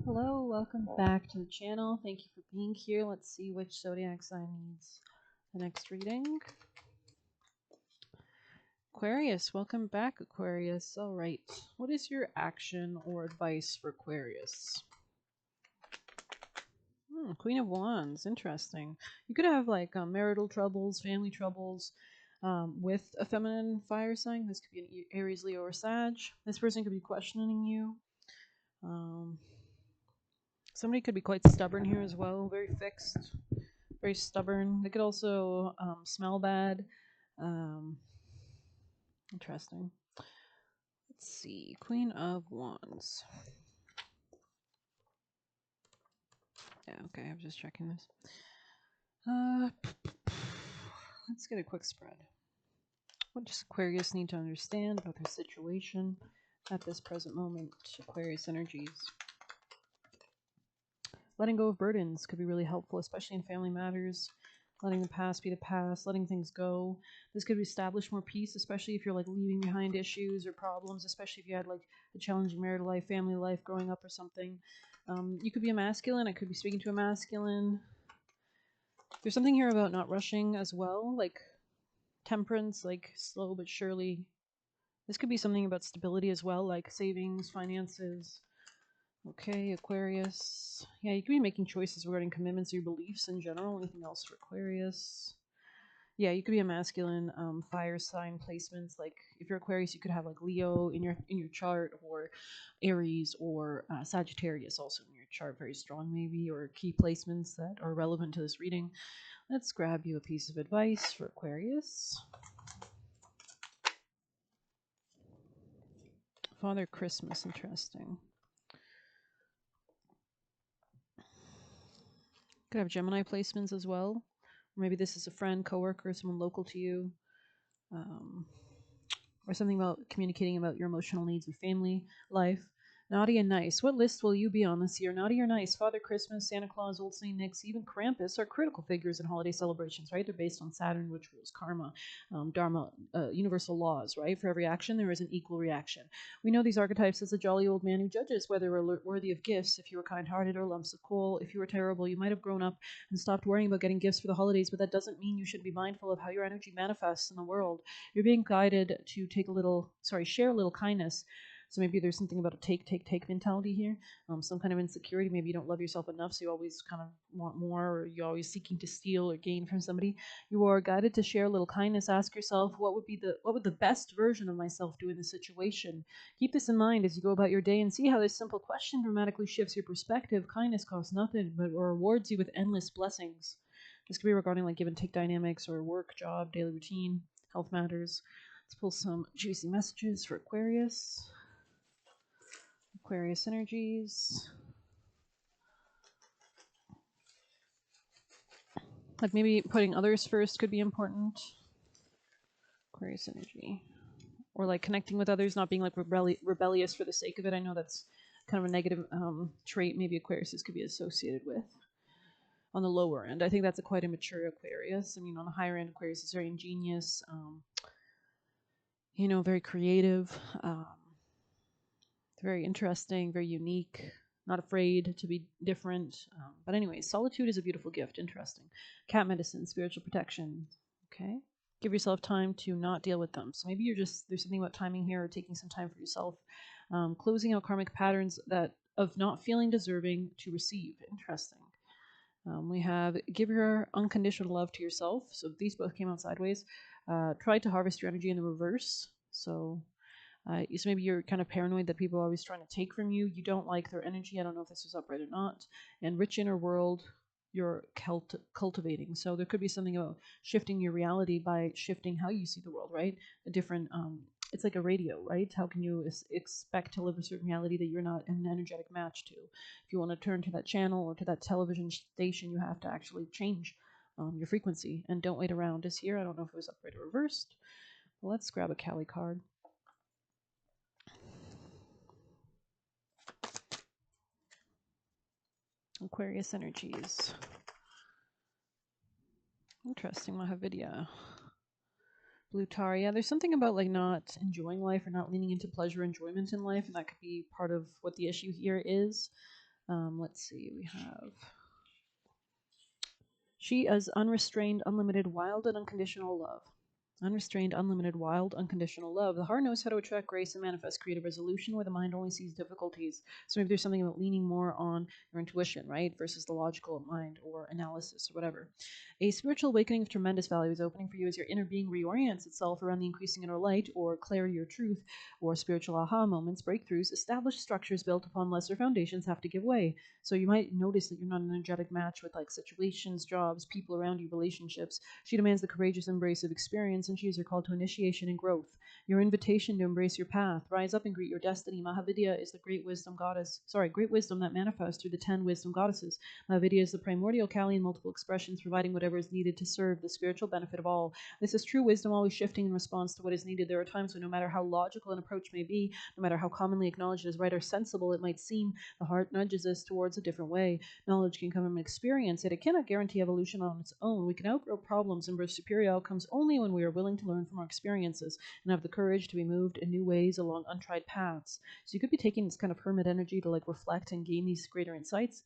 Hello, welcome back to the channel. Thank you for being here. Let's see which zodiac sign needs the next reading. Aquarius, welcome back, Aquarius. All right, what is your action or advice for Aquarius? Queen of Wands, interesting. You could have like marital troubles, family troubles with a feminine fire sign. This could be an Aries, Leo, or Sag. This person could be questioning you. Somebody could be quite stubborn here as well, very fixed, very stubborn. They could also smell bad. Interesting. Let's see. Queen of Wands. Yeah, okay, I was just checking this. Let's get a quick spread. What does Aquarius need to understand about their situation at this present moment? Aquarius energies. Letting go of burdens could be really helpful, especially in family matters. Letting the past be the past, letting things go. This could establish more peace, especially if you're like leaving behind issues or problems, especially if you had like a challenging marital life, family life growing up or something. You could be a masculine. I could be speaking to a masculine. There's something here about not rushing as well, like temperance, like slow but surely. This could be something about stability as well, like savings, finances. Okay, Aquarius. Yeah, you could be making choices regarding commitments or your beliefs in general. Anything else for Aquarius? Yeah, you could be a masculine fire sign placements. Like if you're Aquarius, you could have like Leo in your chart, or Aries, or Sagittarius also in your chart, very strong maybe, or key placements that are relevant to this reading. Let's grab you a piece of advice for Aquarius. Father Christmas, interesting. Could have Gemini placements as well. Or maybe this is a friend, coworker, someone local to you. Or something about communicating about your emotional needs or family life. Naughty and nice. What list will you be on this year? Naughty or nice? Father Christmas, Santa Claus, Old St. Nick's, even Krampus are critical figures in holiday celebrations, right? They're based on Saturn, which rules karma, dharma, universal laws, right? For every action, there is an equal reaction. We know these archetypes as a jolly old man who judges whether we're worthy of gifts. If you were kind-hearted or lumps of coal, if you were terrible, you might have grown up and stopped worrying about getting gifts for the holidays, but that doesn't mean you should be mindful of how your energy manifests in the world. You're being guided to share a little kindness. So maybe there's something about a take mentality here. Some kind of insecurity. Maybe you don't love yourself enough, so you always kind of want more, or you're always seeking to steal or gain from somebody. You are guided to share a little kindness. Ask yourself, what would the best version of myself do in this situation? Keep this in mind as you go about your day, and see how this simple question dramatically shifts your perspective. Kindness costs nothing, but rewards you with endless blessings. This could be regarding like give and take dynamics, or work, job, daily routine, health matters. Let's pull some juicy messages for Aquarius. Aquarius energies. Like maybe putting others first could be important. Aquarius energy. Or like connecting with others, not being like rebellious for the sake of it. I know that's kind of a negative trait maybe Aquarius could be associated with on the lower end. I think that's a quite immature Aquarius. I mean, on the higher end, Aquarius is very ingenious, very creative, very interesting, very unique, not afraid to be different. But anyway, solitude is a beautiful gift. Interesting. Cat medicine, spiritual protection. Okay. Give yourself time to not deal with them. So maybe there's something about timing here, or taking some time for yourself. Closing out karmic patterns of not feeling deserving to receive. Interesting. We have give your unconditional love to yourself. So these both came out sideways. Try to harvest your energy in the reverse. So maybe you're kind of paranoid that people are always trying to take from you. You don't like their energy. I don't know if this was upright or not. And rich inner world, you're cultivating. So there could be something about shifting your reality by shifting how you see the world, right? A different, it's like a radio, right? How can you expect to live a certain reality that you're not an energetic match to? If you want to turn to that channel or to that television station, you have to actually change your frequency. And don't wait around. This here, I don't know if it was upright or reversed. Well, let's grab a Kali card. Aquarius energies. Interesting, Mahavidya. Blue Tar. Yeah, there's something about like not enjoying life or not leaning into pleasure, enjoyment in life, and that could be part of what the issue here is. Let's see, we have she is unrestrained, unlimited, wild, and unconditional love. Unrestrained, unlimited, wild, unconditional love. The heart knows how to attract grace and manifest creative resolution where the mind only sees difficulties. So maybe there's something about leaning more on your intuition, right, versus the logical mind or analysis or whatever. A spiritual awakening of tremendous value is opening for you as your inner being reorients itself around the increasing inner light or clarity or truth or spiritual aha moments, breakthroughs. Established structures built upon lesser foundations have to give way. So you might notice that you're not an energetic match with like situations, jobs, people around you, relationships. She demands the courageous embrace of experience, and she is your call to initiation and growth. Your invitation to embrace your path. Rise up and greet your destiny. Mahavidya is the great wisdom that manifests through the 10 wisdom goddesses. Mahavidya is the primordial Kali in multiple expressions, providing whatever is needed to serve the spiritual benefit of all. This is true wisdom, always shifting in response to what is needed. There are times when no matter how logical an approach may be, no matter how commonly acknowledged as right or sensible it might seem, the heart nudges us towards a different way. Knowledge can come from experience, yet it cannot guarantee evolution on its own. We can outgrow problems and bring superior outcomes only when we are willing to learn from our experiences and have the courage to be moved in new ways along untried paths. So you could be taking this kind of hermit energy to like reflect and gain these greater insights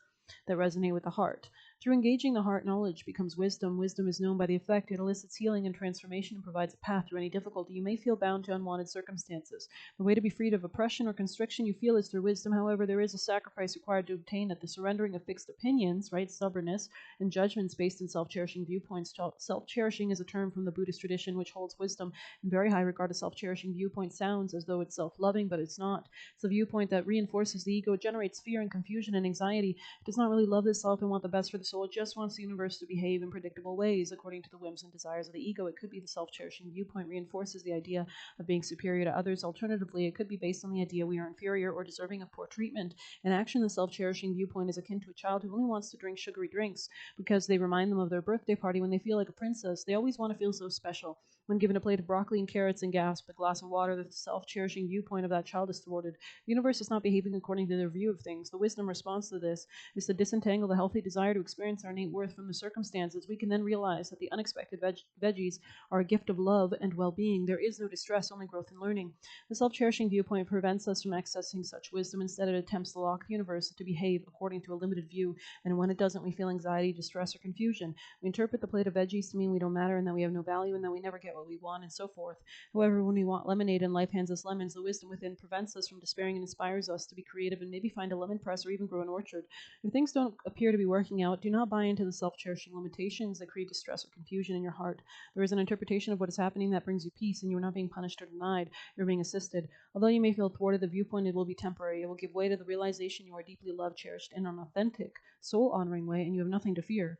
that resonate with the heart. Through engaging the heart, knowledge becomes wisdom. Wisdom is known by the effect it elicits healing and transformation and provides a path through any difficulty. You may feel bound to unwanted circumstances. The way to be freed of oppression or constriction you feel is through wisdom. However, there is a sacrifice required to obtain it, the surrendering of fixed opinions, right, stubbornness, and judgments based in self-cherishing viewpoints. Self-cherishing is a term from the Buddhist tradition which holds wisdom in very high regard. A self-cherishing viewpoint sounds as though it's self-loving, but it's not. It's a viewpoint that reinforces the ego. It generates fear and confusion and anxiety. It does not really love itself and want the best for the soul. It just wants the universe to behave in predictable ways according to the whims and desires of the ego. It could be the self-cherishing viewpoint reinforces the idea of being superior to others. Alternatively, it could be based on the idea we are inferior or deserving of poor treatment. In action, the self-cherishing viewpoint is akin to a child who only wants to drink sugary drinks because they remind them of their birthday party when they feel like a princess. They always want to feel so special. When given a plate of broccoli and carrots and gasp a glass of water, the self-cherishing viewpoint of that child is thwarted. The universe is not behaving according to their view of things. The wisdom response to this is to disentangle the healthy desire to experience our innate worth from the circumstances. We can then realize that the unexpected veggies are a gift of love and well-being. There is no distress, only growth and learning. The self-cherishing viewpoint prevents us from accessing such wisdom. Instead, it attempts to lock the universe to behave according to a limited view, and when it doesn't, we feel anxiety, distress, or confusion. We interpret the plate of veggies to mean we don't matter and that we have no value and that we never get what we want and so forth. However, when we want lemonade and life hands us lemons, the wisdom within prevents us from despairing and inspires us to be creative and maybe find a lemon press or even grow an orchard. If things don't appear to be working out, do not buy into the self-cherishing limitations that create distress or confusion in your heart. There is an interpretation of what is happening that brings you peace, and you are not being punished or denied. You're being assisted. Although you may feel thwarted, the viewpoint it will be temporary. It will give way to the realization you are deeply loved, cherished in an authentic, soul-honoring way, and you have nothing to fear.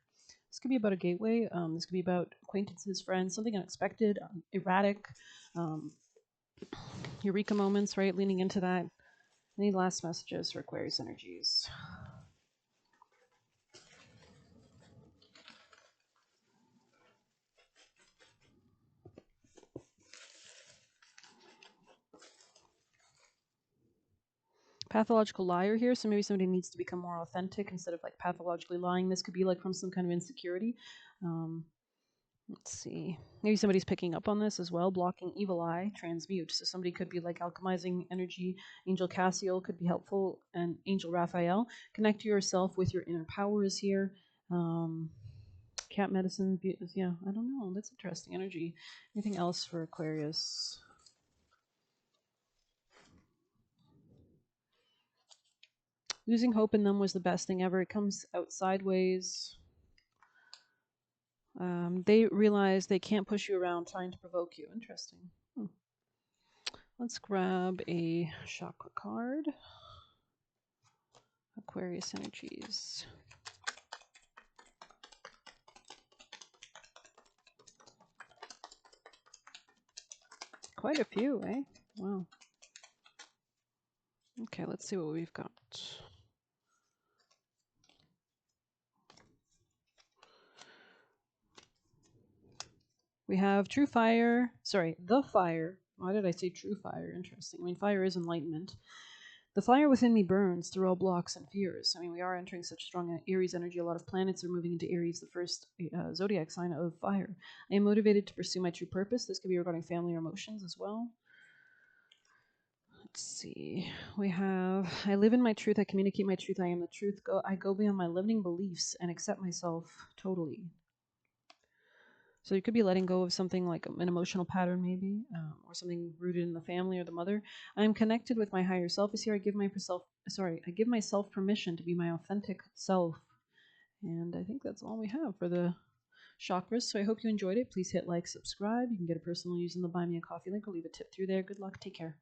This could be about a gateway. This could be about acquaintances, friends, something unexpected, erratic, um, eureka moments, right? Leaning into that. Any last messages for Aquarius energies? Pathological liar here, so maybe somebody needs to become more authentic instead of like pathologically lying. This could be like from some kind of insecurity. Let's see. Maybe somebody's picking up on this as well. Blocking evil eye, transmute. So somebody could be like alchemizing energy. Angel Cassiel could be helpful, and Angel Raphael. Connect to yourself with your inner powers here. Cat medicine. Yeah, I don't know. That's interesting energy. Anything else for Aquarius? Losing hope in them was the best thing ever. It comes out sideways. They realize they can't push you around trying to provoke you. Interesting. Let's grab a chakra card. Aquarius energies. Quite a few, eh? Wow. Okay, let's see what we've got. We have true fire. Sorry, the fire. Why did I say true fire? Interesting. I mean, fire is enlightenment. The fire within me burns through all blocks and fears. I mean, we are entering such strong Aries energy. A lot of planets are moving into Aries, the first zodiac sign of fire. I am motivated to pursue my true purpose. This could be regarding family or emotions as well. Let's see. We have, I live in my truth. I communicate my truth. I am the truth. I go beyond my limiting beliefs and accept myself totally. So you could be letting go of something like an emotional pattern, maybe, or something rooted in the family or the mother. I am connected with my higher self. Is here. I give myself permission to be my authentic self. And I think that's all we have for the chakras. So I hope you enjoyed it. Please hit like, subscribe. You can get a personal using the Buy Me a Coffee link or leave a tip through there. Good luck. Take care.